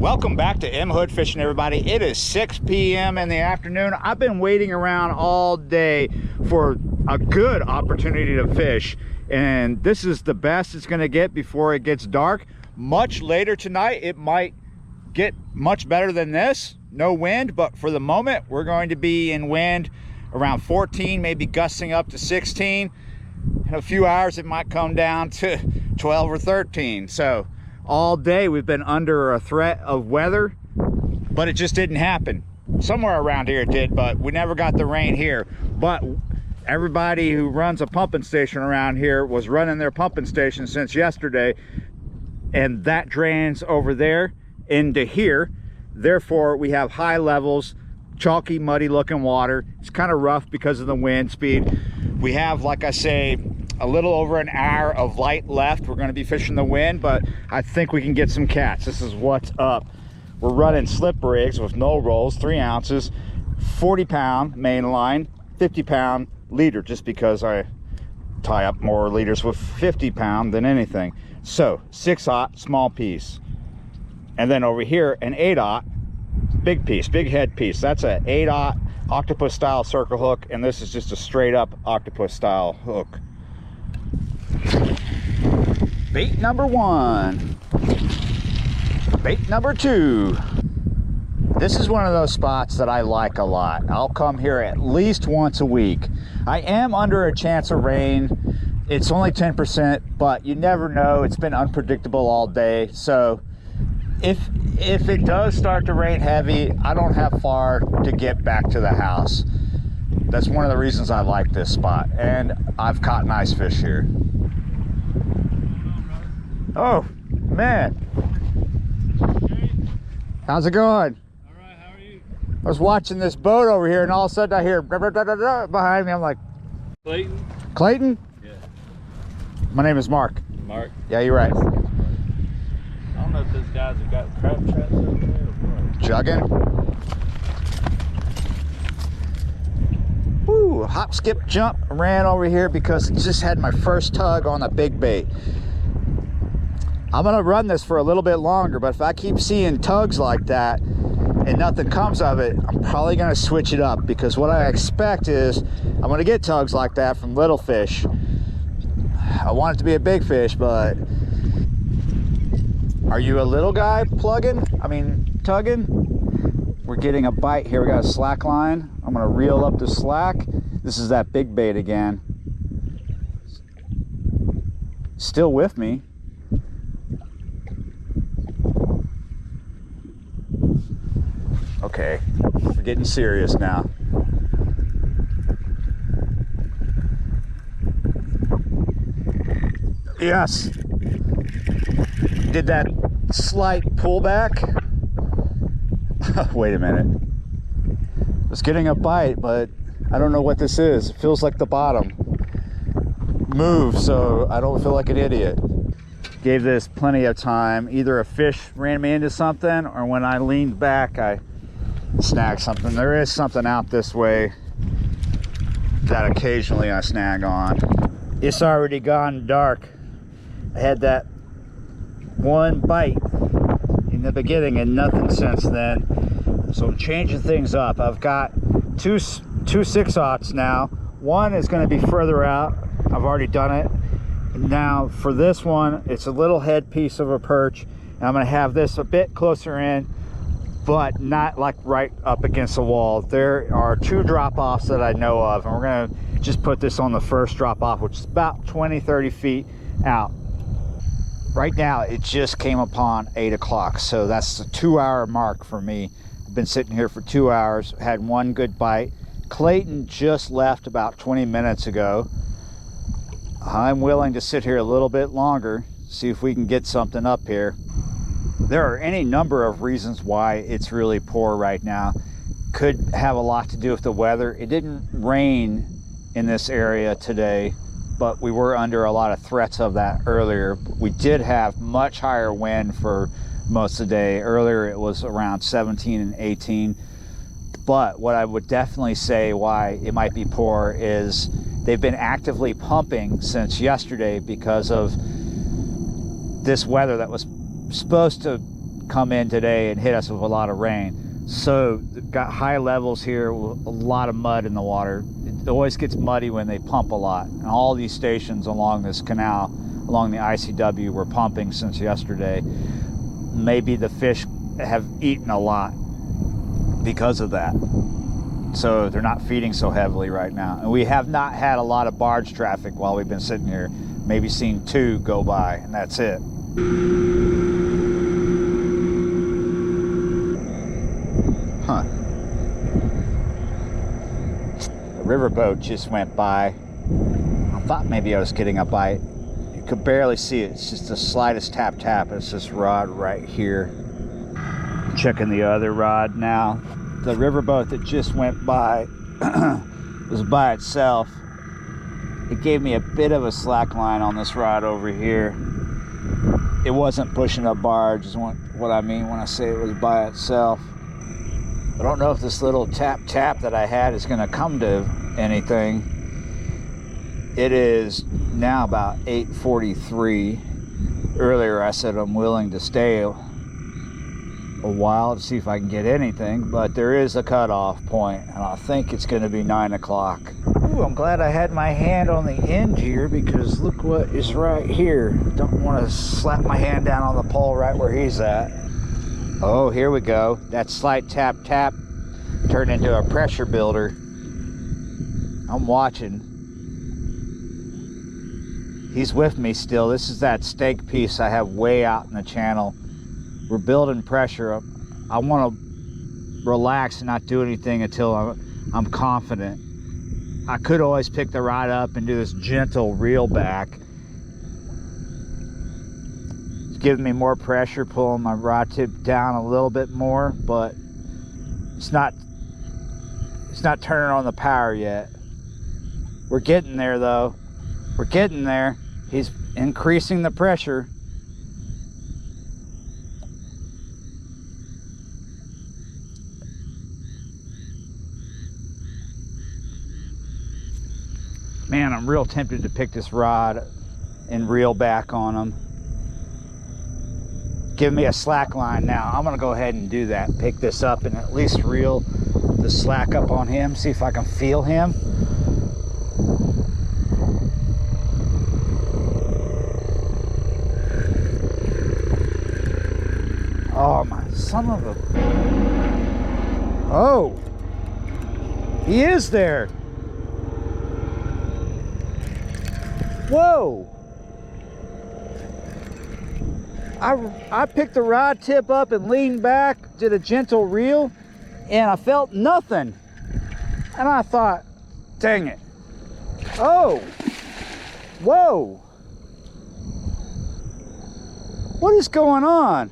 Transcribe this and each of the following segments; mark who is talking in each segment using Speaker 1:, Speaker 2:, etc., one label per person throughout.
Speaker 1: Welcome back to M Hood Fishing, everybody. It is 6 p.m. in the afternoon. I've been waiting around all day for a good opportunity to fish, and this is the best it's going to get before it gets dark. Much later tonight, it might get much better than this. No wind, but for the moment, we're going to be in wind around 14, maybe gusting up to 16. In a few hours, it might come down to 12 or 13. So all day we've been under a threat of weather, but it just didn't happen. Somewhere around here it did, but we never got the rain here. But everybody who runs a pumping station around here was running their pumping station since yesterday, and that drains over there into here. Therefore, we have high levels, chalky, muddy looking water. It's kind of rough because of the wind speed. We have, like I say, a little over an hour of light left. We're going to be fishing the wind, but I think we can get some cats. This is what's up. We're running slip rigs with no rolls, 3 ounces, 40-pound main line, 50-pound leader, just because I tie up more leaders with 50-pound than anything. So 6/0 small piece, and then over here an 8/0 big piece, big head piece. That's a 8/0 octopus style circle hook, and this is just a straight up octopus style hook. Bait number 1, bait number 2. This is one of those spots that I like a lot. I'll come here at least once a week. I am under a chance of rain. It's only 10%, but you never know. It's been unpredictable all day. So if it does start to rain heavy, I don't have far to get back to the house. That's one of the reasons I like this spot, and I've caught nice fish here. Oh, man. How's it going?
Speaker 2: All right, how are you?
Speaker 1: I was watching this boat over here, and all of a sudden I hear behind me. I'm like,
Speaker 2: Clayton?
Speaker 1: Clayton?
Speaker 2: Yeah.
Speaker 1: My name is Mark.
Speaker 2: Mark?
Speaker 1: Yeah, you're right.
Speaker 2: I don't know if those guys have got crab traps over there or what.
Speaker 1: Jugging. Woo, hop, skip, jump. Ran over here because it just had my first tug on the big bait. I'm gonna run this for a little bit longer, but if I keep seeing tugs like that and nothing comes of it, I'm probably gonna switch it up, because what I expect is I'm gonna get tugs like that from little fish. I want it to be a big fish, but are you a little guy tugging? We're getting a bite here. We got a slack line. I'm gonna reel up the slack. This is that big bait again. Still with me. Okay, we're getting serious now. Yes. Did that slight pullback. Wait a minute. I was getting a bite, but I don't know what this is. It feels like the bottom moved, so I don't feel like an idiot. Gave this plenty of time. Either a fish ran me into something, or when I leaned back, I snagged something. There is something out this way that occasionally I snag on. It's already gone dark. I had that one bite in the beginning and nothing since then. So I'm changing things up. I've got two 6/0s now. One is going to be further out. I've already done it. Now for this one, it's a little head piece of a perch, and I'm going to have this a bit closer in, but not like right up against the wall. There are 2 drop-offs that I know of, and we're going to just put this on the first drop-off, which is about 20-30 feet out. Right now it just came upon 8 o'clock, so that's the 2-hour mark for me. I've been sitting here for 2 hours, had one good bite. Clayton just left about 20 minutes ago. I'm willing to sit here a little bit longer, see if we can get something up here. There are any number of reasons why it's really poor right now. Could have a lot to do with the weather. It didn't rain in this area today, but we were under a lot of threats of that earlier. We did have much higher wind for most of the day. Earlier it was around 17 and 18. But what I would definitely say why it might be poor is they've been actively pumping since yesterday because of this weather that was supposed to come in today and hit us with a lot of rain. So got high levels here, a lot of mud in the water. It always gets muddy when they pump a lot. And all these stations along this canal, along the ICW, were pumping since yesterday. Maybe the fish have eaten a lot because of that. So they're not feeding so heavily right now. And we have not had a lot of barge traffic while we've been sitting here. Maybe seen 2 go by, and that's it. Huh. The riverboat just went by. I thought maybe I was getting a bite. You could barely see it. It's just the slightest tap tap. It's this rod right here. Checking the other rod now. The riverboat that just went by was by itself. It gave me a bit of a slack line on this rod over here. It wasn't pushing a barge is what I mean when I say it was by itself. I don't know if this little tap tap that I had is going to come to anything. It is now about 8:43. Earlier I said I'm willing to stay a while to see if I can get anything, but there is a cutoff point, and I think it's going to be 9 o'clock. Ooh, I'm glad I had my hand on the end here, because look what is right here. Don't want to slap my hand down on the pole right where he's at. Oh, here we go. That slight tap tap turned into a pressure builder. I'm watching. He's with me still. This is that steak piece I have way out in the channel. We're building pressure. I want to relax and not do anything until I'm confident. I could always pick the rod up and do this gentle reel back. It's giving me more pressure, pulling my rod tip down a little bit more, but it's not turning on the power yet. We're getting there though. We're getting there. He's increasing the pressure. Man, I'm real tempted to pick this rod and reel back on him. Give me a slack line now. I'm gonna go ahead and do that. Pick this up and at least reel the slack up on him. See if I can feel him. Oh, my son of a... Oh! He is there! Whoa! I picked the rod tip up and leaned back, did a gentle reel, and I felt nothing. And I thought, dang it. Oh! Whoa! What is going on?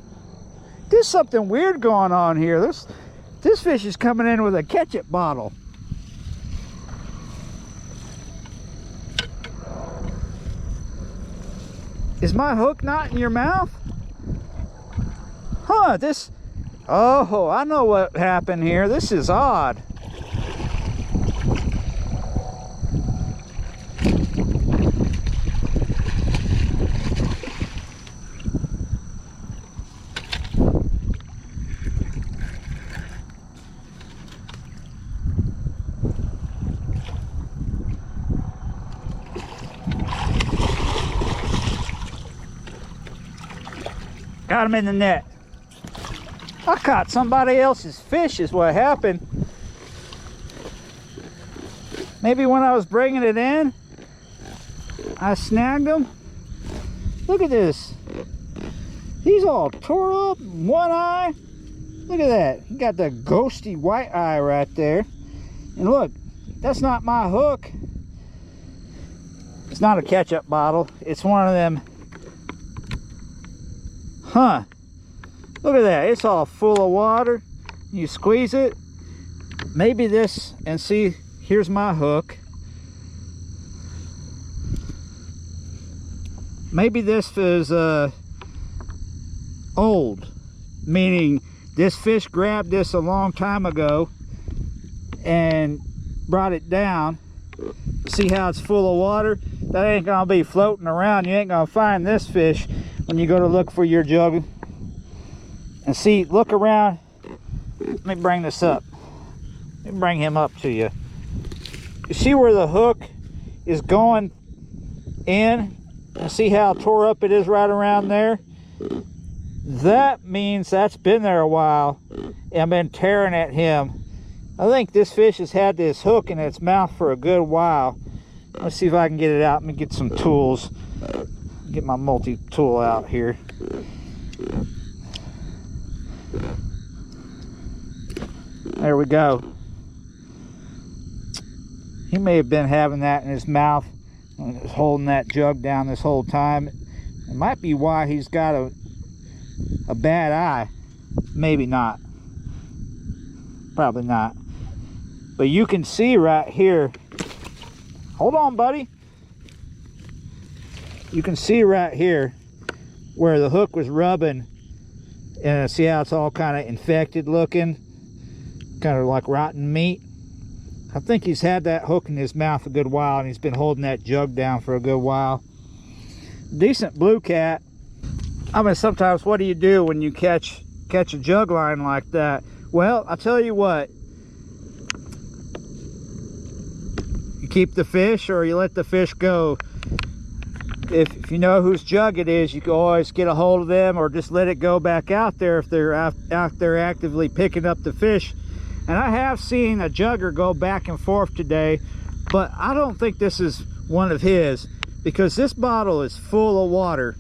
Speaker 1: There's something weird going on here. This fish is coming in with a ketchup bottle. Is my hook not in your mouth? Huh, oh, I know what happened here. This is odd. Got him in the net. I caught somebody else's fish is what happened. Maybe when I was bringing it in, I snagged him. Look at this. He's all tore up, one eye. Look at that. He got the ghosty white eye right there. And look, that's not my hook. It's not a ketchup bottle. It's one of them. Huh. Look at that. It's all full of water. You squeeze it. Maybe this, and see, here's my hook. Maybe this is old, meaning this fish grabbed this a long time ago and brought it down. See how it's full of water? That ain't gonna be floating around. You ain't gonna find this fish when you go to look for your jug
Speaker 3: And see, look around. Let me bring this up. Let me bring him up to you. You see where the hook is going in? And see how tore up it is right around there? That means that's been there a while and been tearing at him. I think this fish has had this hook in its mouth for a good while. Let's see if I can get it out. Let me get some tools. Get my multi-tool out here. There we go. He may have been having that in his mouth and was holding that jug down this whole time. It might be why he's got a bad eye. Maybe not. Probably not. But you can see right here. Hold on, buddy. You can see right here where the hook was rubbing, and see how it's all kind of infected looking, kind of like rotten meat. I think he's had that hook in his mouth a good while, and he's been holding that jug down for a good while. Decent blue cat. I mean, sometimes what do you do when you catch a jug line like that? Well, I'll tell you what. You keep the fish or you let the fish go. If you know whose jug it is, you can always get a hold of them or just let it go back out there if they're out there actively picking up the fish. And I have seen a jugger go back and forth today, but I don't think this is one of his, because this bottle is full of water.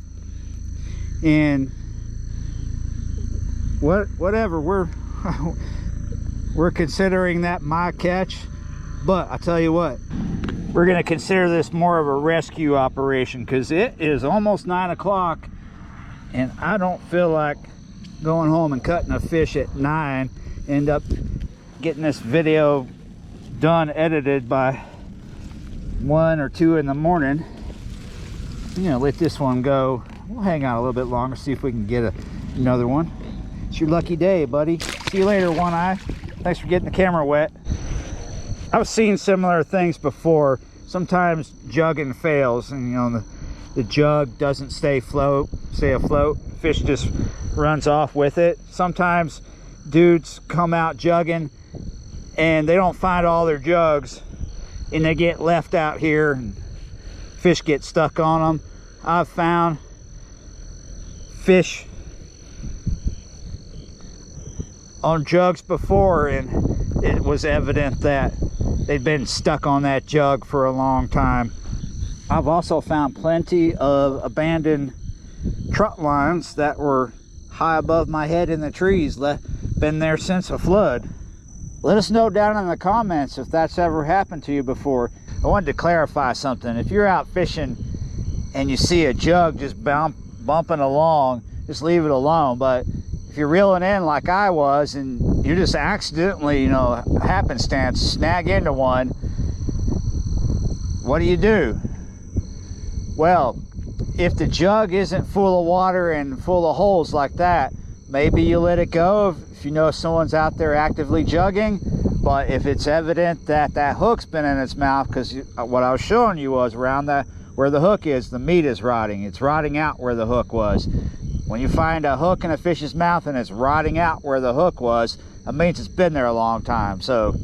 Speaker 3: And whatever, we're considering that my catch. But I tell you what, we're going to consider this more of a rescue operation, because it is almost 9 o'clock and I don't feel like going home and cutting a fish at 9. End up getting this video done, edited by 1 or 2 in the morning. You know, let this one go. We'll hang out a little bit longer, see if we can get another one. It's your lucky day, buddy. See you later, One Eye. Thanks for getting the camera wet. I've seen similar things before. Sometimes jugging fails, and you know, the jug doesn't stay afloat. Fish just runs off with it. Sometimes dudes come out jugging and they don't find all their jugs, and they get left out here and fish get stuck on them. I've found fish on jugs before, and it was evident that they'd been stuck on that jug for a long time. I've also found plenty of abandoned trot lines that were high above my head in the trees, been there since a flood. Let us know down in the comments if that's ever happened to you before. I wanted to clarify something. If you're out fishing and you see a jug just bumping along, just leave it alone. But if you're reeling in like I was and you just accidentally, you know, happenstance snag into one, what do? Well, if the jug isn't full of water and full of holes like that, maybe you let it go if you know someone's out there actively jugging. But if it's evident that that hook's been in its mouth, because what I was showing you was around where the hook is, the meat is rotting. It's rotting out where the hook was. When you find a hook in a fish's mouth and it's rotting out where the hook was, that means it's been there a long time. So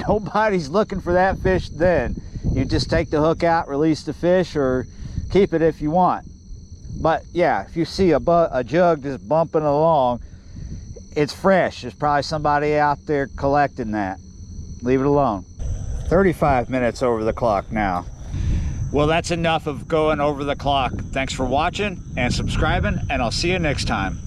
Speaker 3: nobody's looking for that fish then. You just take the hook out, release the fish, or keep it if you want. But yeah, if you see a jug just bumping along, it's fresh. There's probably somebody out there collecting that. Leave it alone. 35 minutes over the clock now. Well, that's enough of going over the clock. Thanks for watching and subscribing, and I'll see you next time.